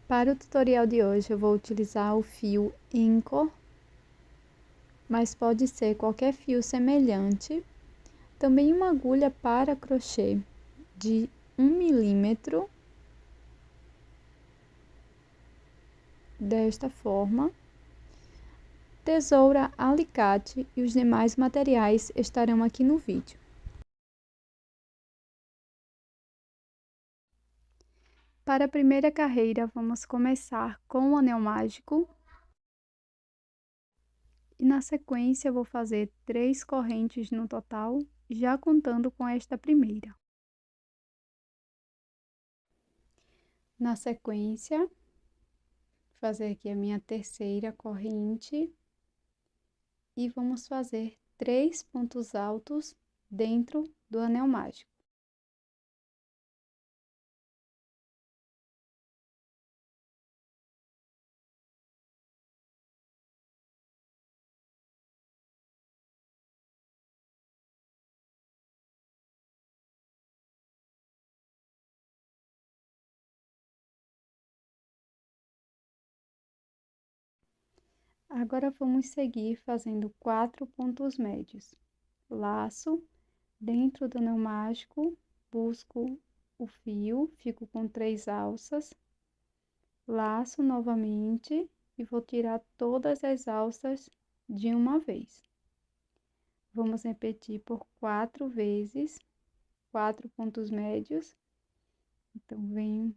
Para o tutorial de hoje eu vou utilizar o fio Incor, mas pode ser qualquer fio semelhante. Também uma agulha para crochê de 1 milímetro, desta forma. Tesoura, alicate e os demais materiais estarão aqui no vídeo. Para a primeira carreira, vamos começar com o anel mágico. E na sequência, vou fazer 3 correntes no total, já contando com esta primeira. Na sequência, fazer aqui a minha terceira corrente. E vamos fazer 3 pontos altos dentro do anel mágico. Agora, vamos seguir fazendo 4 pontos médios. Laço, dentro do anel mágico, busco o fio, fico com 3 alças. Laço novamente e vou tirar todas as alças de uma vez. Vamos repetir por 4 vezes, 4 pontos médios. Então, venho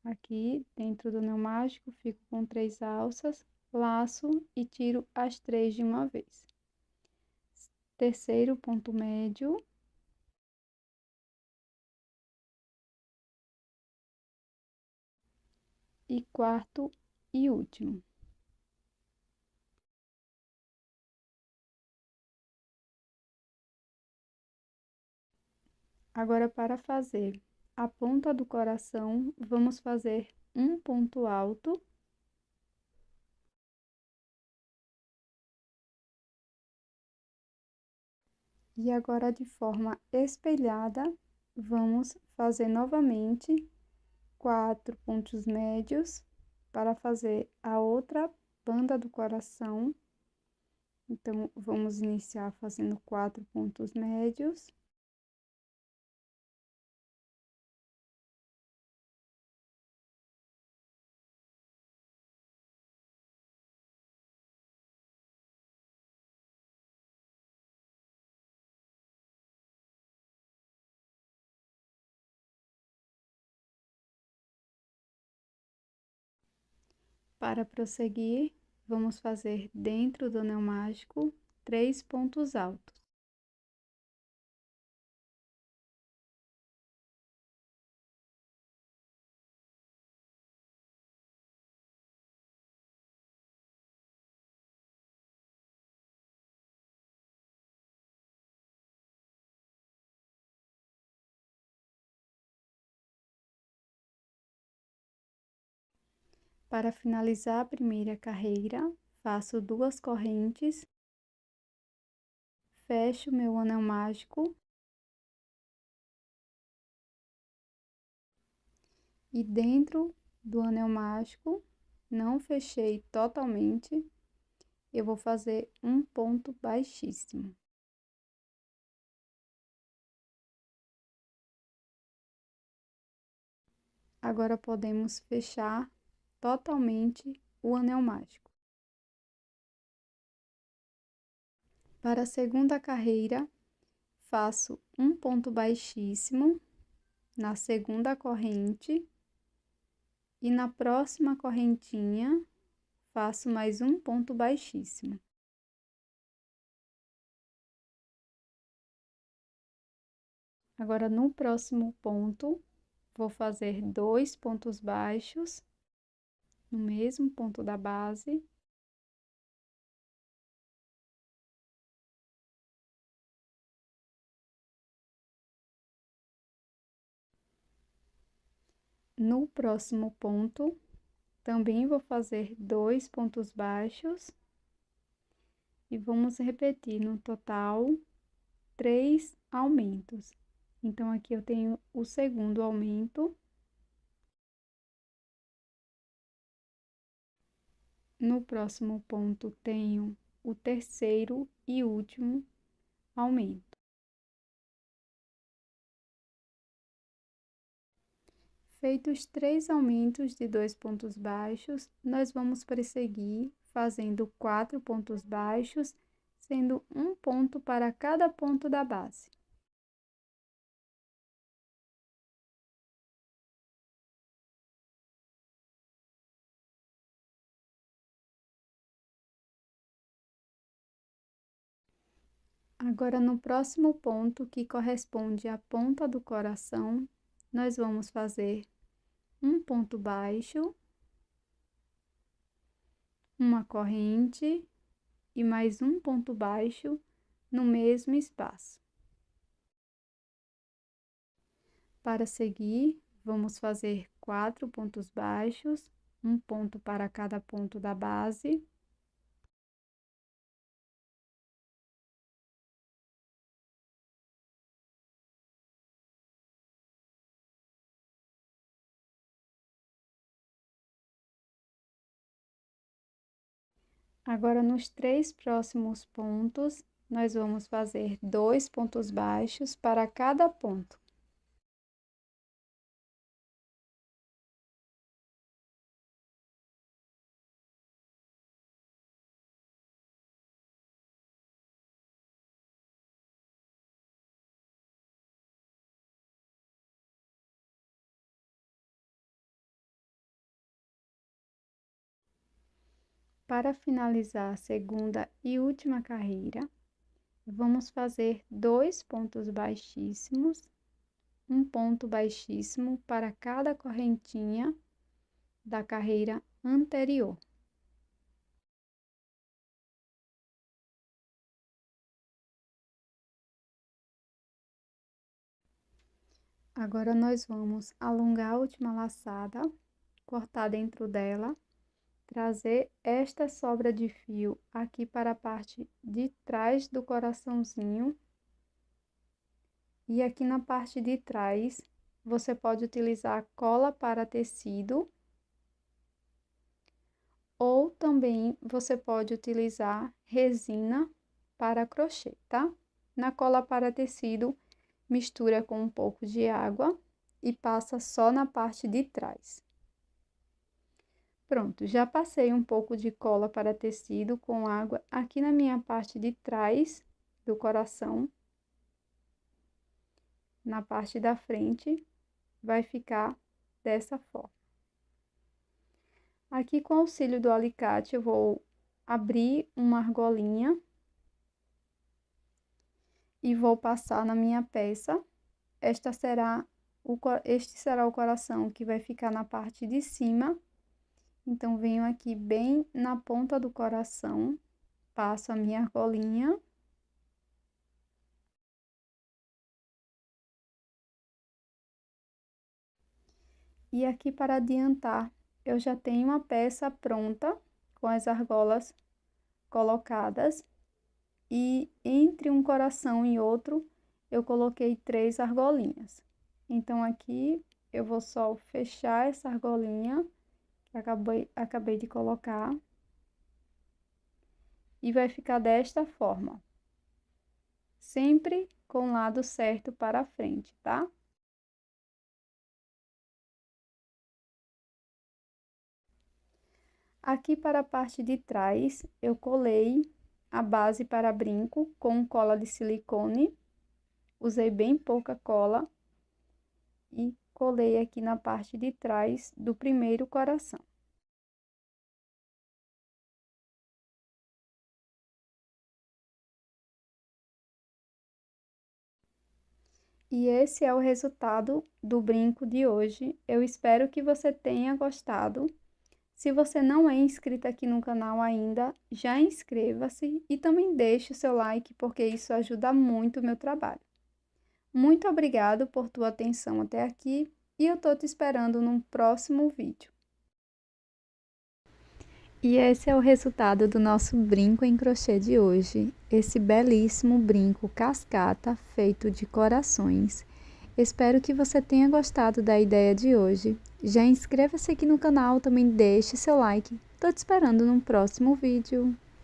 aqui dentro do anel mágico, fico com 3 alças, laço e tiro as 3 de uma vez. Terceiro ponto médio. E quarto e último. Agora, para fazer a ponta do coração, vamos fazer um ponto alto. E agora, de forma espelhada, vamos fazer novamente 4 pontos médios para fazer a outra banda do coração. Então, vamos iniciar fazendo 4 pontos médios. Para prosseguir, vamos fazer dentro do anel mágico 3 pontos altos. Para finalizar a primeira carreira, faço 2 correntes, fecho meu anel mágico e dentro do anel mágico, não fechei totalmente, eu vou fazer um ponto baixíssimo. Agora, podemos fechar totalmente o anel mágico. Para a segunda carreira, faço um ponto baixíssimo na segunda corrente e na próxima correntinha faço mais um ponto baixíssimo. Agora, no próximo ponto, vou fazer 2 pontos baixos no mesmo ponto da base. No próximo ponto, também vou fazer 2 pontos baixos e vamos repetir no total 3 aumentos. Então, aqui eu tenho o segundo aumento. No próximo ponto, tenho o terceiro e último aumento. Feitos os 3 aumentos de 2 pontos baixos, nós vamos prosseguir fazendo 4 pontos baixos, sendo um ponto para cada ponto da base. Agora, no próximo ponto, que corresponde à ponta do coração, nós vamos fazer um ponto baixo, uma corrente e mais um ponto baixo no mesmo espaço. Para seguir, vamos fazer 4 pontos baixos, um ponto para cada ponto da base. Agora, nos 3 próximos pontos, nós vamos fazer 2 pontos baixos para cada ponto. Para finalizar a segunda e última carreira, vamos fazer 2 pontos baixíssimos, um ponto baixíssimo para cada correntinha da carreira anterior. Agora, nós vamos alongar a última laçada, cortar dentro dela, trazer esta sobra de fio aqui para a parte de trás do coraçãozinho. E aqui na parte de trás, você pode utilizar cola para tecido, ou também você pode utilizar resina para crochê, tá? Na cola para tecido, mistura com um pouco de água e passa só na parte de trás. Pronto, já passei um pouco de cola para tecido com água aqui na minha parte de trás do coração. Na parte da frente, vai ficar dessa forma. Aqui, com o auxílio do alicate, eu vou abrir uma argolinha e vou passar na minha peça. Este será o coração que vai ficar na parte de cima. Então, venho aqui bem na ponta do coração, passo a minha argolinha. E aqui, para adiantar, eu já tenho uma peça pronta, com as argolas colocadas. E entre um coração e outro, eu coloquei 3 argolinhas. Então, aqui, eu vou só fechar essa argolinha que acabei de colocar. E vai ficar desta forma. Sempre com o lado certo para a frente, tá? Aqui para a parte de trás, eu colei a base para brinco com cola de silicone. Usei bem pouca cola e colei aqui na parte de trás do primeiro coração. E esse é o resultado do brinco de hoje. Eu espero que você tenha gostado. Se você não é inscrito aqui no canal ainda, já inscreva-se e também deixe o seu like, porque isso ajuda muito o meu trabalho. Muito obrigado por tua atenção até aqui e eu tô te esperando num próximo vídeo. E esse é o resultado do nosso brinco em crochê de hoje. Esse belíssimo brinco cascata feito de corações. Espero que você tenha gostado da ideia de hoje. Já inscreva-se aqui no canal, também deixe seu like. Tô te esperando no próximo vídeo.